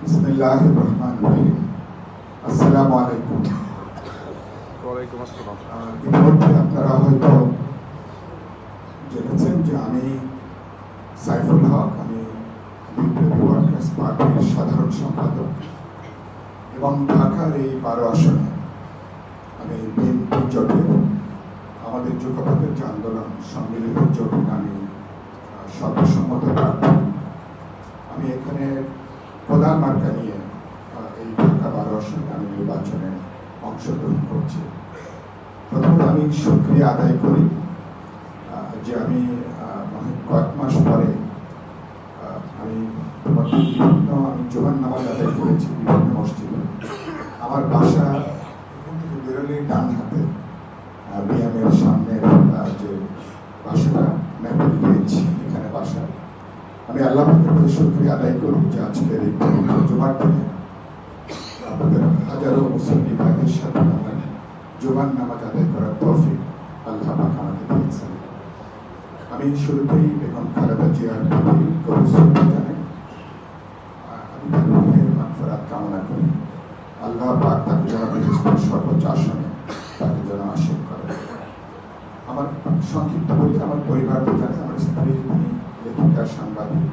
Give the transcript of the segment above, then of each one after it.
বিসমিল্লাহির রহমানির রহিম। আসসালামু আলাইকুম। ওয়ালাইকুম আসসালাম। ইতিমধ্যে আপনারা হয়তো জেনেছেন যে আমি সাইফুল হক, আমি বিপ্লবী ওয়ার্কার্স পার্টির সাধারণ সম্পাদক এবং ঢাকার এই 12 আসনে আমি বিএনপি জোটের আমাদের যুগপথের যে আন্দোলন সম্মিলিত জোটের আমি সর্বসম্মত প্রার্থী। আমি এখানে প্রধান মার্কা নিয়ে এই ঢাকা 12 আসনে আমি নির্বাচনে অংশগ্রহণ করছি। প্রথমত আমি শুকরিয়া আদায় করি যে আমি কয়েক মাস পরে আমি জোবান নামাজ আদায় করেছি বিভিন্ন মসজিদে। আমার বাসা এখান থেকে বেরোলেই ডান হাতে বিএমের সামনের যে বাসাটা ম্যাপেল ভিলেজ, এখানে বাসা। আমি আল্লাহ পাকের কাছে শুকরিয়া আদায় করি যে আজকের এই জুমার দিনে আপনাদের হাজারো মুসলিম ভাইদের সাথে আমার জুমার নামাজ আদায় করার তৌফিক আল্লাহ পাক আমাকে দিয়েছেন। আমি শুরুতেই বেগম খালেদা জিয়ার প্রতি গভীর শ্রদ্ধা জানাই। আমি তার রুহের মাগফিরাত কামনা করি। আল্লাহ পাক তাকে যেন বেহেশতের সর্বোচ্চ আসনে তাকে যেন আশীর্বাদ করেন। আমার সংক্ষিপ্ত বলতে আমার পরিবার জানে, আমার স্ত্রী তিনি লেখিকা, সাংবাদিক,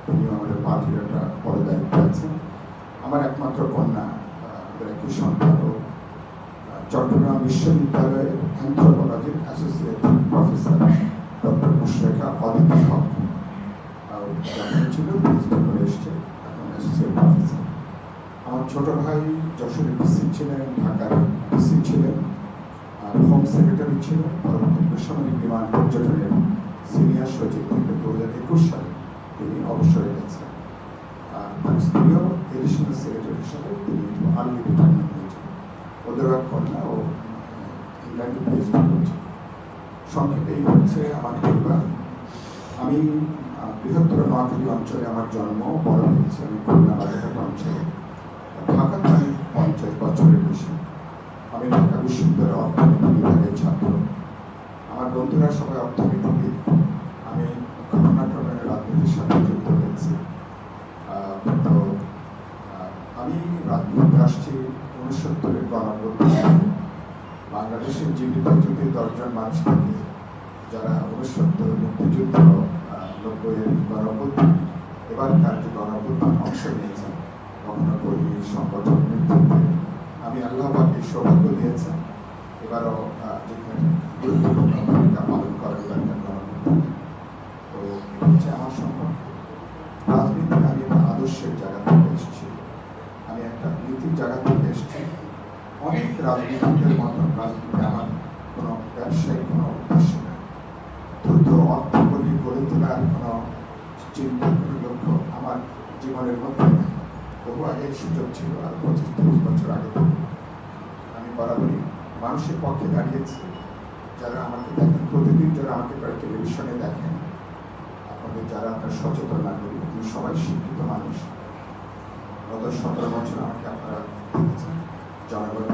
তিনি আমাদের পার্টির একটা বড় দায়িত্ব আছেন। আমার একমাত্র কন্যা, আমাদের একটি সন্তান, চট্টগ্রাম বিশ্ববিদ্যালয়ের অ্যানথ্রোপোলজির অ্যাসোসিয়েট প্রফেসর ডক্টর মুশরেকা অদিতি হক ছিল, পিএইচডি করে এসছে, এখন অ্যাসোসিয়েট প্রফেসর। আমার ছোট ভাই যশোরের ডিসি ছিলেন, ঢাকার ডিসি ছিলেন, আর হোম সেক্রেটারি ছিলেন, পরবর্তী বেসামরিক বিমান পর্যটনের সিনিয়র সচিব থেকে 2021 সালে তিনি অবসরে গেছেন। আর তার স্ত্রীও এডিশনাল সেক্রেটারি হিসাবে তিনি আর্লি রিটায়ারমেন্ট নিয়েছেন। ওদের কন্যা ও ইংল্যান্ডে পিএইচডি করছে। সংক্ষেপে এই হচ্ছে আমার পরিবার। আমি বৃহত্তর নোয়াখালী অঞ্চলে আমার জন্ম, বড় হয়েছে আমি খুলনা বাগেরহাট অঞ্চলে। ঢাকাতে আমি 50 বছরের বেশি। আমি ঢাকা বিশ্ববিদ্যালয়ের অর্থনীতি বিভাগের ছাত্র। আমার বন্ধুরা সবাই অর্থনীতিবিদ। আমি ঘটনাক্রমে রাজনীতির সাথে যুক্ত হয়েছি। তো আমি রাজনীতিতে আসছি 69-এর গণঅভ্যুত্থান। বাংলাদেশের জীবিত যদি 10 জন মানুষ থাকে যারা 69 মুক্তিযুদ্ধ, 90-এর গণঅভ্যুত্থান, এবারকার যে গণঅভ্যুত্থান অংশ নিয়েছেন, কখনো কর্মী সংগঠন নেতৃত্বে, আমি আল্লাহ পাকে সৌভাগ্য দিয়েছেন এবারও যেখানে গুরুত্বপূর্ণ ভূমিকা পালন করার এবারকার গণঅভ্যুত্থানে। তো এটা হচ্ছে আমার সম্পর্কে। রাজনীতি আমি একটা আদর্শের জায়গা থেকে এসেছি, আমি একটা নীতির জায়গা থেকে এসেছি। অনেক রাজনীতিদের মতন রাজনীতি আমার কোনো ব্যবসায়িক কোনো উদ্দেশ্য নেই, দ্রুত অর্থকরী গড়ে তোলার কোনো চিন্তা, কোনো লক্ষ্য আমার জীবনের মধ্যে নেই। বহু আগে সুযোগ ছিল, আর 25-30 বছর আগে থেকে আমি বরাবরই মানুষের পক্ষে দাঁড়িয়েছি। যারা আমাকে দেখেন প্রতিদিন, যারা আমাকে প্রায় টেলিভিশনে দেখেন, আপনাদের যারা আপনার সচেতন নাগরিক, আমি সবাই শিক্ষিত মানুষ। গত 17 বছর আমাকে আপনারা দেখেছেন জনগণ